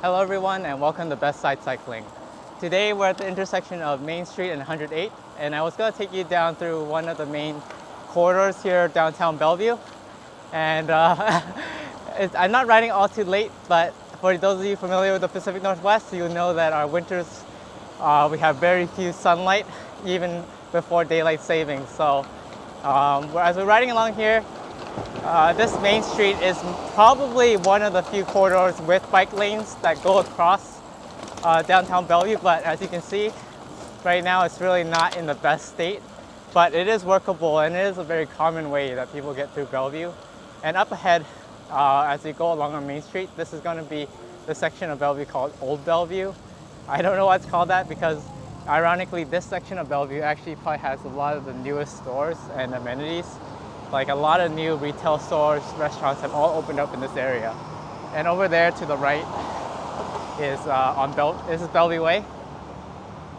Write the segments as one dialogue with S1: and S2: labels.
S1: Hello everyone and welcome to Best Side Cycling. Today we're at the intersection of Main Street and 108, and I was going to take you down through one of the main corridors here, Downtown Bellevue. And I'm not riding all too late, but for those of you familiar with the Pacific Northwest, you know that our winters, we have very few sunlight, even before daylight savings. So as we're riding along here, this main street is probably one of the few corridors with bike lanes that go across downtown Bellevue, but as you can see, right now it's really not in the best state, but it is workable and it is a very common way that people get through Bellevue. And up ahead, as you go along on Main Street, this is going to be the section of Bellevue called Old Bellevue. I don't know why it's called that because ironically this section of Bellevue actually probably has a lot of the newest stores and amenities. Like a lot of new retail stores, restaurants have all opened up in this area. And over there to the right is this is Bellevue Way.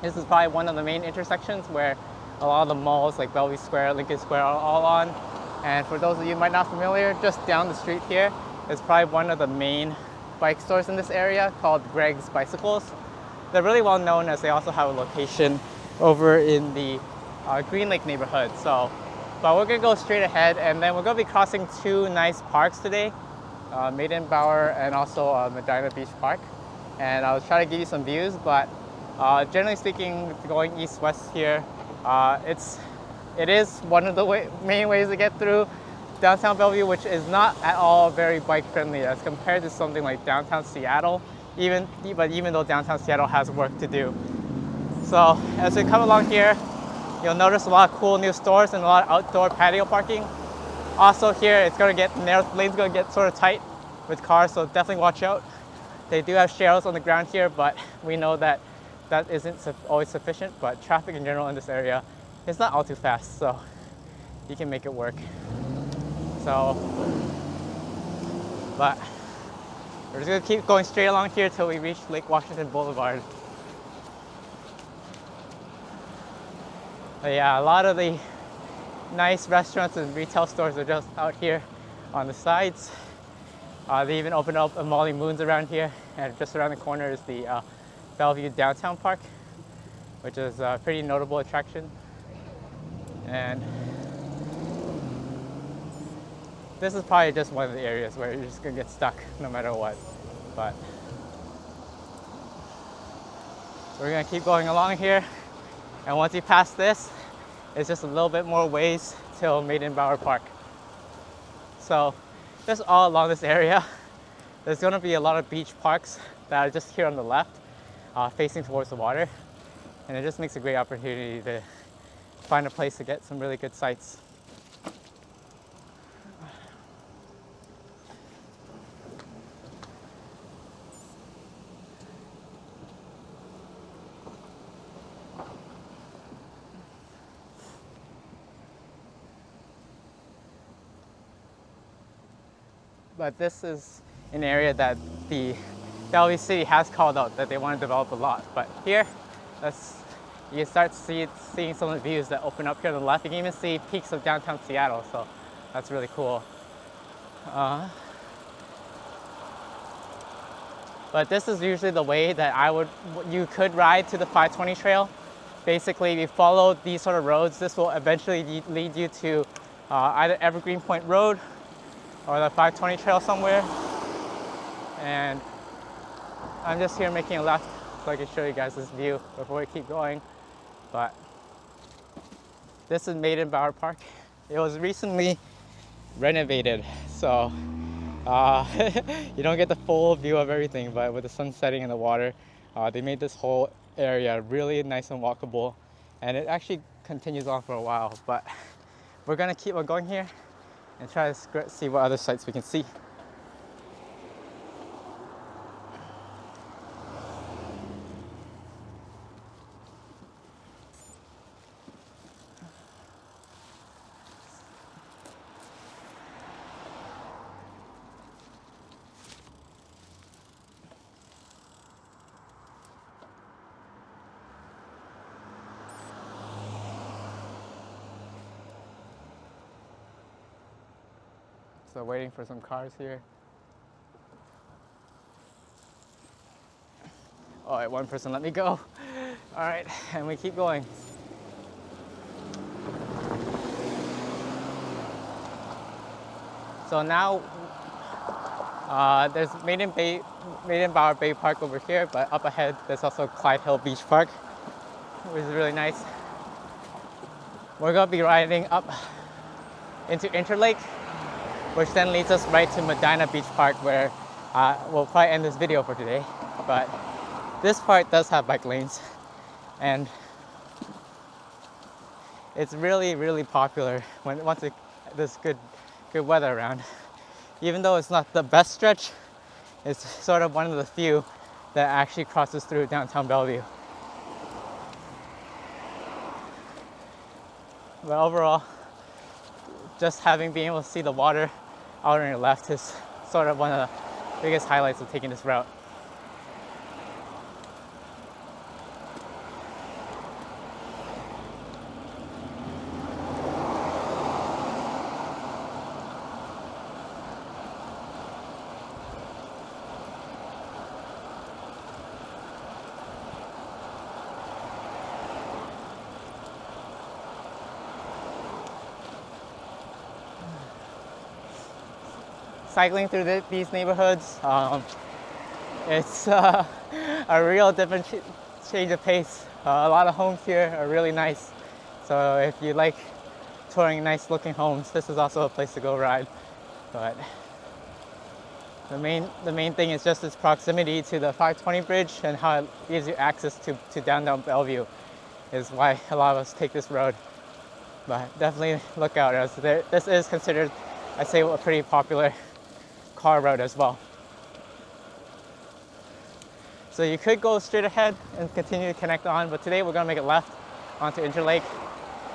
S1: This is probably one of the main intersections where a lot of the malls like Bellevue Square, Lincoln Square are all on. And for those of you who might not be familiar, just down the street here is probably one of the main bike stores in this area called Greg's Bicycles. They're really well known as they also have a location over in the Green Lake neighborhood. But we're gonna go straight ahead, and then we're gonna be crossing two nice parks today, Meydenbauer and also Medina Beach Park. And I was trying to give you some views, but generally speaking, going east-west here, it is one of the main ways to get through downtown Bellevue, which is not at all very bike-friendly as compared to something like downtown Seattle, even though downtown Seattle has work to do. So as we come along here, you'll notice a lot of cool new stores and a lot of outdoor patio parking. Also here, the lane's gonna get sort of tight with cars, so definitely watch out. They do have sharrows on the ground here, but we know that isn't always sufficient, but traffic in general in this area is not all too fast, so you can make it work. But we're just gonna keep going straight along here till we reach Lake Washington Boulevard. But yeah, a lot of the nice restaurants and retail stores are just out here on the sides. They even opened up a Molly Moons around here, and just around the corner is the Bellevue Downtown Park, which is a pretty notable attraction. And this is probably just one of the areas where you're just gonna get stuck no matter what. But we're gonna keep going along here. And once you pass this, it's just a little bit more ways till Meydenbauer Park. So just all along this area, there's gonna be a lot of beach parks that are just here on the left, facing towards the water. And it just makes a great opportunity to find a place to get some really good sights. But this is an area that the Bellevue City has called out that they want to develop a lot. But here, you can start seeing some of the views that open up here on the left. You can even see peaks of downtown Seattle, so that's really cool. But this is usually the way that you could ride to the 520 trail. Basically, if you follow these sort of roads, this will eventually lead you to either Evergreen Point Road or the 520 trail somewhere. And I'm just here making a left so I can show you guys this view before we keep going. But this is Meydenbauer Park. It was recently renovated, so you don't get the full view of everything, but with the sun setting in the water, they made this whole area really nice and walkable, and it actually continues on for a while. But we're gonna keep on going here and try to see what other sights we can see. So waiting for some cars here. All right, one person let me go. All right, and we keep going. So now there's Meydenbauer Bay Park over here, but up ahead there's also Clyde Hill Beach Park, which is really nice. We're gonna be riding up into Interlake, which then leads us right to Medina Beach Park, where we'll probably end this video for today. But this part does have bike lanes, and it's really, really popular once there's good weather around. Even though it's not the best stretch, it's sort of one of the few that actually crosses through downtown Bellevue. But overall, just being able to see the water out on your left is sort of one of the biggest highlights of taking this route. Cycling through these neighborhoods, it's a real different change of pace. A lot of homes here are really nice, so if you like touring nice looking homes, this is also a place to go ride. But the main thing is just its proximity to the 520 bridge and how it gives you access to downtown Bellevue is why a lot of us take this road. But definitely look out, as this is considered, I'd say, a pretty popular car road as well. So you could go straight ahead and continue to connect on, but today we're going to make it left onto Interlake,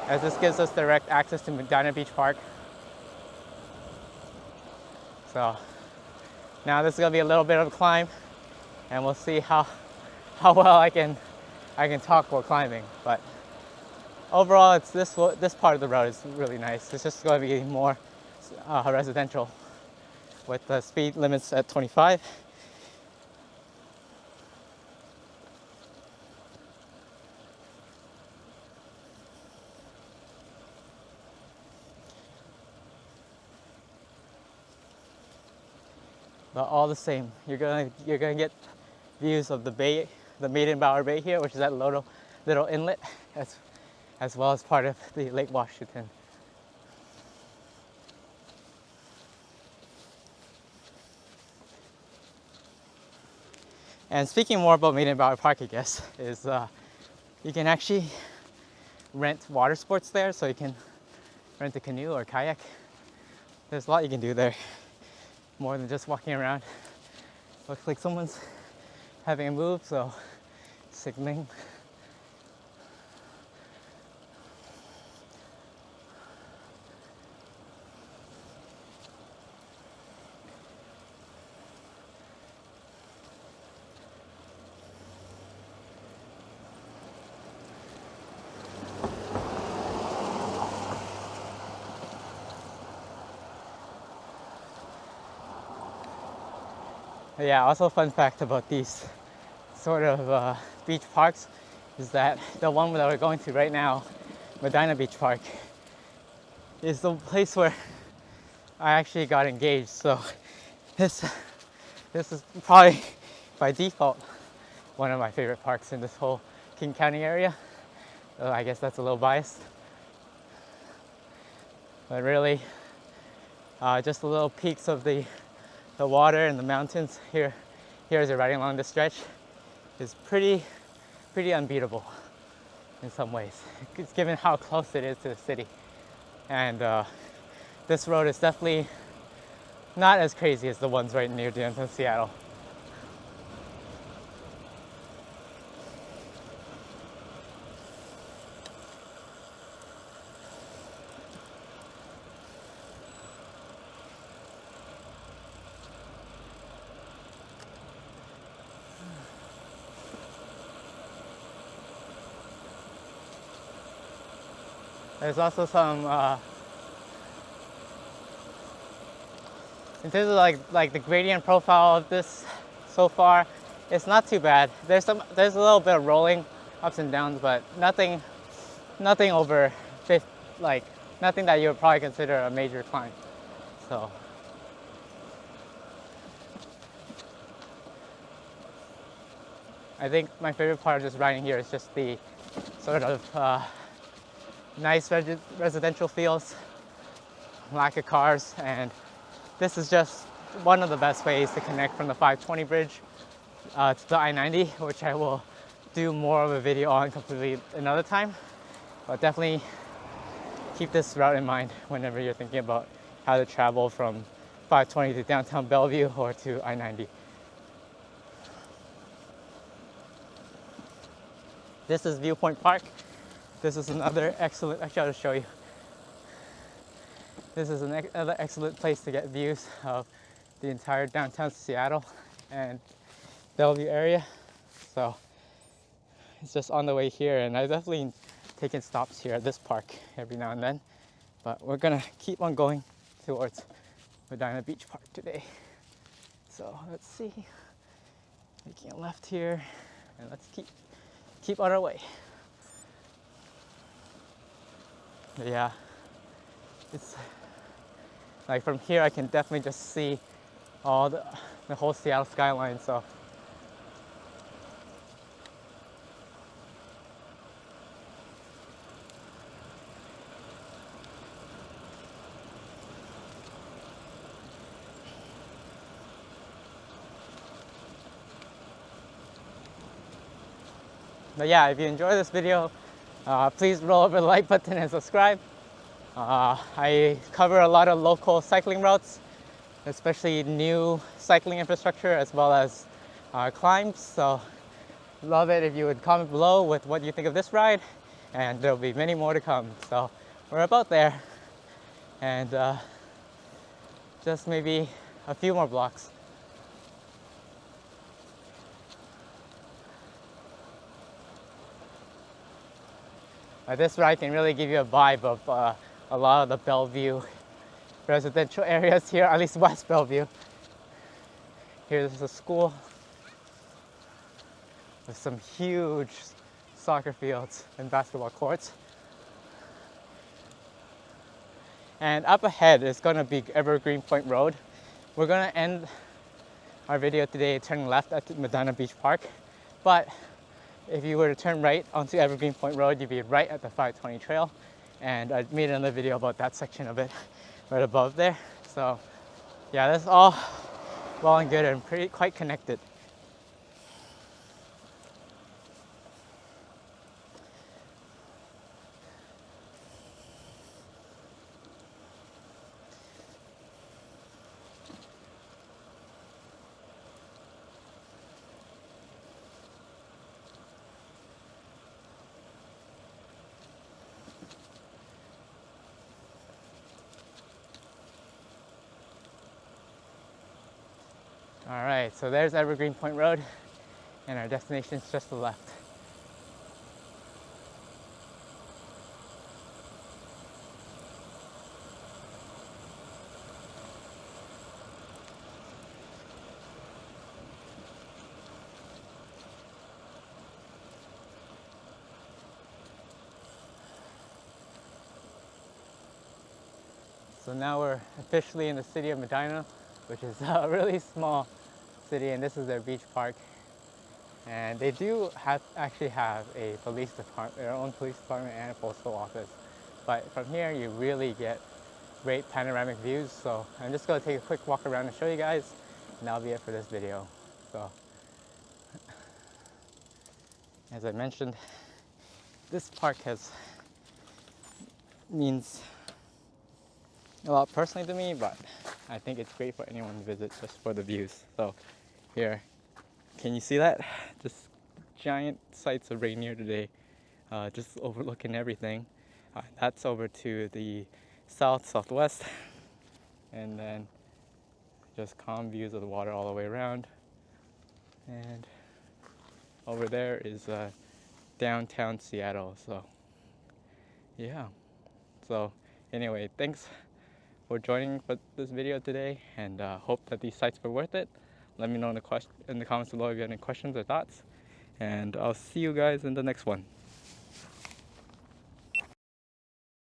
S1: as this gives us direct access to Medina Beach Park. So now this is going to be a little bit of a climb, and we'll see how well I can talk while climbing. But overall, it's this part of the road is really nice. It's just going to be more residential, with the speed limits at 25. But all the same, you're gonna get views of the bay, the Meydenbauer Bay here, which is that little inlet, as well as part of the Lake Washington. And speaking more about Meydenbauer Park, I guess, is you can actually rent water sports there. So you can rent a canoe or kayak. There's a lot you can do there, more than just walking around. Looks like someone's having a move, so signaling. Yeah, also a fun fact about these sort of beach parks is that the one that we're going to right now, Medina Beach Park, is the place where I actually got engaged. So this is probably by default one of my favorite parks in this whole King County area. I guess that's a little biased, but really just the little peaks of the water and the mountains here as you're riding along the stretch is pretty unbeatable in some ways. It's given how close it is to the city, and this road is definitely not as crazy as the ones right near downtown Seattle. There's also some, in terms of like the gradient profile of this so far, it's not too bad. There's a little bit of rolling ups and downs, but nothing over like nothing that you would probably consider a major climb. So I think my favorite part of just riding here is just the sort of nice residential feels, lack of cars, and this is just one of the best ways to connect from the 520 bridge to the I-90, which I will do more of a video on completely another time. But definitely keep this route in mind whenever you're thinking about how to travel from 520 to downtown Bellevue or to I-90. This is Viewpoint Park. This is another excellent, actually I'll just show you. This is another excellent place to get views of the entire downtown Seattle and Bellevue area. So it's just on the way here, and I've definitely taken stops here at this park every now and then. But we're gonna keep on going towards Medina Beach Park today. So let's see, making a left here, and let's keep on our way. But yeah, it's like from here I can definitely just see all the whole Seattle skyline. So but yeah, if you enjoy this video, please roll over the like button and subscribe. I cover a lot of local cycling routes, especially new cycling infrastructure as well as climbs. So love it if you would comment below with what you think of this ride, and there'll be many more to come. So we're about there, and just maybe a few more blocks. This ride can really give you a vibe of a lot of the Bellevue residential areas here, at least West Bellevue. Here's a school with some huge soccer fields and basketball courts. And up ahead is going to be Evergreen Point Road. We're going to end our video today turning left at Medina Beach Park, but if you were to turn right onto Evergreen Point Road, you'd be right at the 520 trail. And I made another video about that section of it right above there. So yeah, that's all well and good and quite connected. All right, so there's Evergreen Point Road, and our destination's just to the left. So now we're officially in the city of Medina, which is a really small city, and this is their beach park. And they do actually have a police department, their own police department and a postal office. But from here, you really get great panoramic views. So I'm just gonna take a quick walk around and show you guys, and that'll be it for this video. So, as I mentioned, this park means a lot personally to me, but I think it's great for anyone to visit just for the views. So here, can you see that? Just giant sights of Rainier today, just overlooking everything. That's over to the southwest, and then just calm views of the water all the way around. And over there is downtown Seattle. So yeah. So anyway, thanks for joining for this video today, and hope that these sites were worth it. Let me know in the comments below if you have any questions or thoughts. And I'll see you guys in the next one.